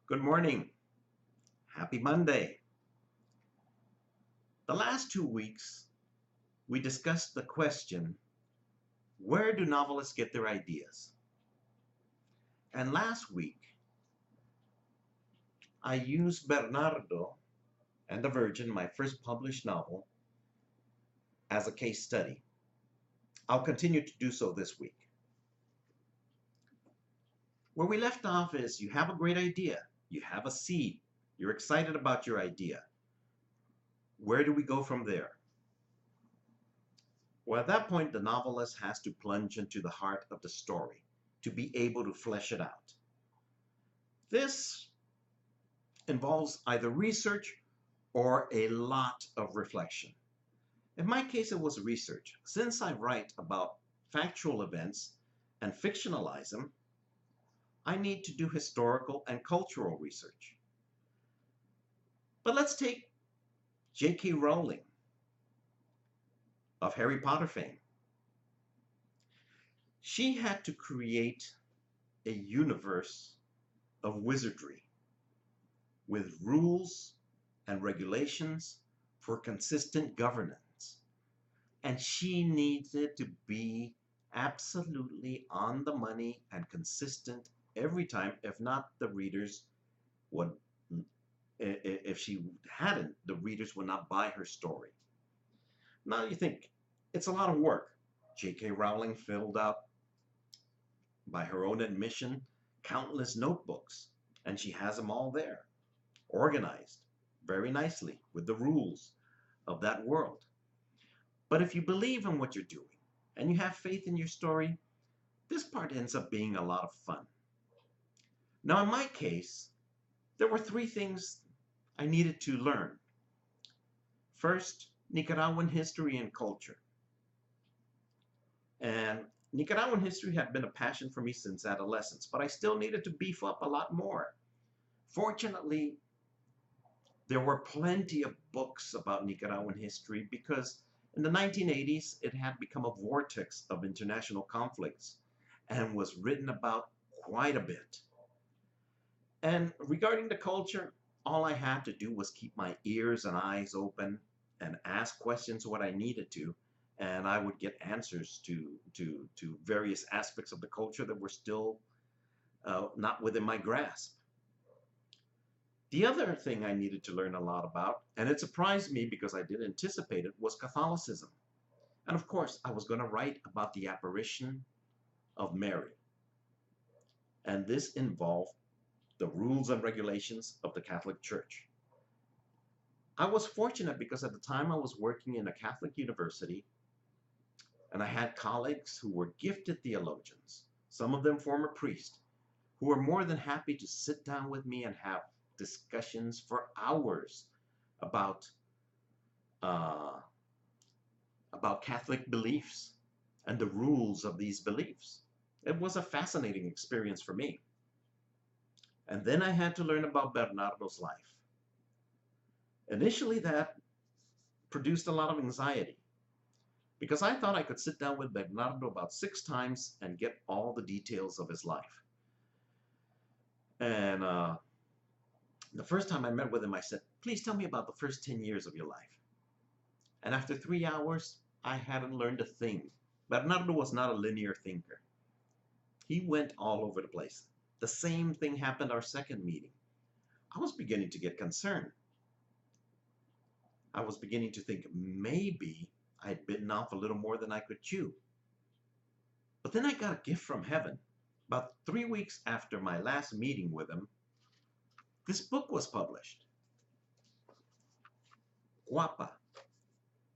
Good morning. Happy Monday. The last 2 weeks, we discussed the question, where do novelists get their ideas? And last week, I used Bernardo and the Virgin, my first published novel, as a case study. I'll continue to do so this week. Where we left off is you have a great idea, you have a seed, you're excited about your idea. Where do we go from there? Well, at that point, the novelist has to plunge into the heart of the story to be able to flesh it out. This involves either research or a lot of reflection. In my case, it was research. Since I write about factual events and fictionalize them, I need to do historical and cultural research. But let's take J.K. Rowling of Harry Potter fame. She had to create a universe of wizardry with rules and regulations for consistent governance. And she needed to be absolutely on the money and consistent every time. If not, the readers would, if she hadn't, the readers would not buy her story. Now you think, it's a lot of work. J.K. Rowling filled out, by her own admission, countless notebooks, and she has them all there, organized very nicely with the rules of that world. But if you believe in what you're doing and you have faith in your story, this part ends up being a lot of fun. Now, in my case, there were 3 things I needed to learn. First, Nicaraguan history and culture. And Nicaraguan history had been a passion for me since adolescence, but I still needed to beef up a lot more. Fortunately, there were plenty of books about Nicaraguan history because in the 1980s, it had become a vortex of international conflicts and was written about quite a bit. And regarding the culture, all I had to do was keep my ears and eyes open and ask questions what I needed to, and I would get answers to various aspects of the culture that were still not within my grasp. The other thing I needed to learn a lot about, and it surprised me because I didn't anticipate it, was Catholicism. And of course, I was going to write about the apparition of Mary. And this involved the rules and regulations of the Catholic Church. I was fortunate because at the time I was working in a Catholic university and I had colleagues who were gifted theologians, some of them former priests, who were more than happy to sit down with me and have discussions for hours about Catholic beliefs and the rules of these beliefs. It was a fascinating experience for me. And then I had to learn about Bernardo's life. Initially, that produced a lot of anxiety because I thought I could sit down with Bernardo about 6 times and get all the details of his life. And the first time I met with him, I said, please tell me about the first 10 years of your life. And after 3 hours, I hadn't learned a thing. Bernardo was not a linear thinker. He went all over the place. The same thing happened our second meeting. I was beginning to get concerned. I was beginning to think maybe I'd bitten off a little more than I could chew. But then I got a gift from heaven. About 3 weeks after my last meeting with him, this book was published. Guapa,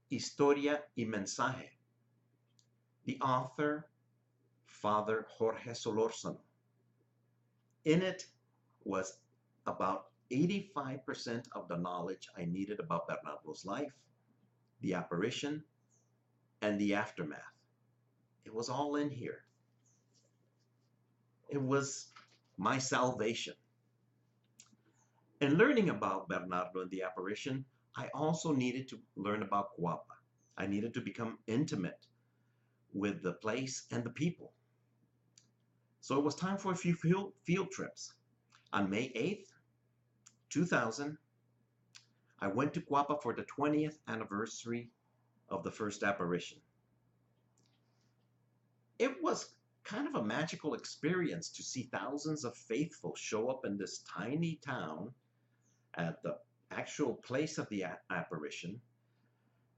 Historia y Mensaje. The author, Father Jorge Solórzano. In it was about 85% of the knowledge I needed about Bernardo's life, the apparition, and the aftermath. It was all in here. It was my salvation. In learning about Bernardo and the apparition, I also needed to learn about Guapa. I needed to become intimate with the place and the people. So it was time for a few field trips. On May 8th, 2000, I went to Guapa for the 20th anniversary of the first apparition. It was kind of a magical experience to see thousands of faithful show up in this tiny town at the actual place of the apparition,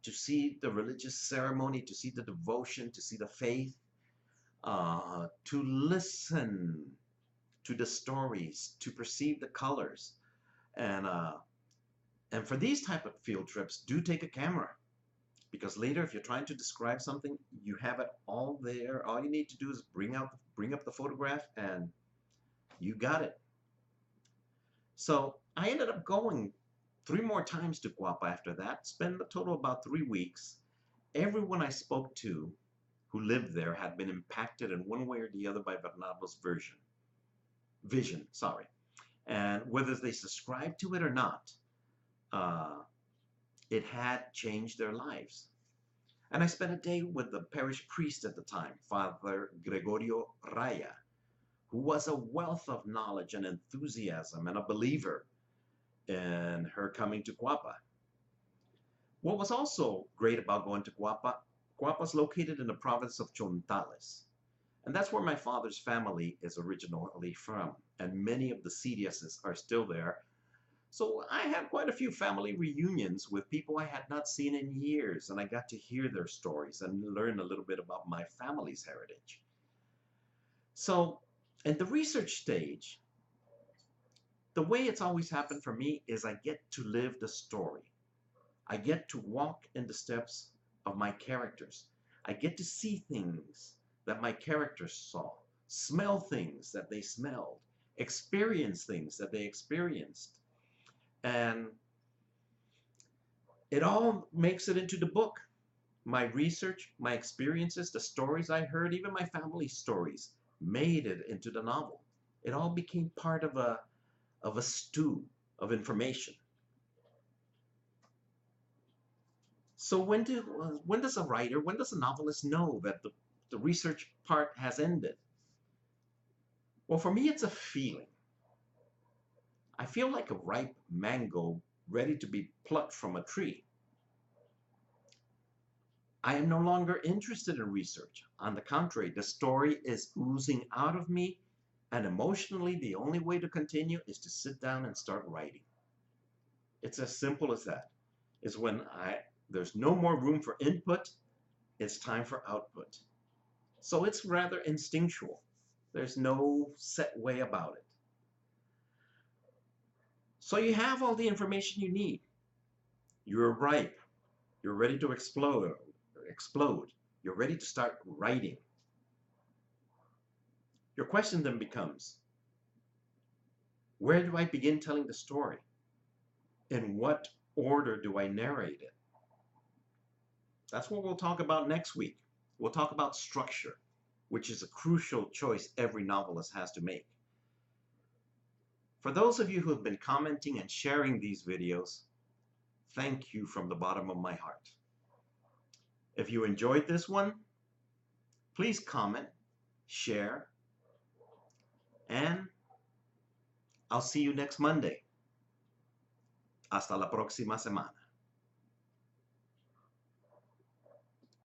to see the religious ceremony, to see the devotion, to see the faith, to listen to the stories, to perceive the colors. And for these type of field trips, do take a camera. Because later, if you're trying to describe something, you have it all there. All you need to do is bring up the photograph and you got it. So I ended up going 3 more times to Guapa after that, spent a total of about 3 weeks. Everyone I spoke to who lived there had been impacted in one way or the other by Bernardo's vision. And whether they subscribed to it or not, it had changed their lives. And I spent a day with the parish priest at the time, Father Gregorio Raya, who was a wealth of knowledge and enthusiasm and a believer in her coming to Guapa. What was also great about going to Guapa, Guapa's located in the province of Chontales. And that's where my father's family is originally from. And many of the CDSs are still there. So I had quite a few family reunions with people I had not seen in years, and I got to hear their stories and learn a little bit about my family's heritage. So in the research stage, the way it's always happened for me is I get to live the story. I get to walk in the steps of my characters. I get to see things that my characters saw, smell things that they smelled, experience things that they experienced. And it all makes it into the book. My research, my experiences, the stories I heard, even my family stories made it into the novel. It all became part of a stew of information. So when does a novelist know that the research part has ended? Well, for me, it's a feeling. I feel like a ripe mango ready to be plucked from a tree. I am no longer interested in research. On the contrary, the story is oozing out of me, and emotionally, the only way to continue is to sit down and start writing. It's as simple as that. It's when there's no more room for input, it's time for output. So it's rather instinctual. There's no set way about it. So you have all the information you need. You're ripe. You're ready to explode. You're ready to start writing. Your question then becomes, where do I begin telling the story? In what order do I narrate it? That's what we'll talk about next week. We'll talk about structure, which is a crucial choice every novelist has to make. For those of you who have been commenting and sharing these videos, thank you from the bottom of my heart. If you enjoyed this one, please comment, share, and I'll see you next Monday. Hasta la próxima semana.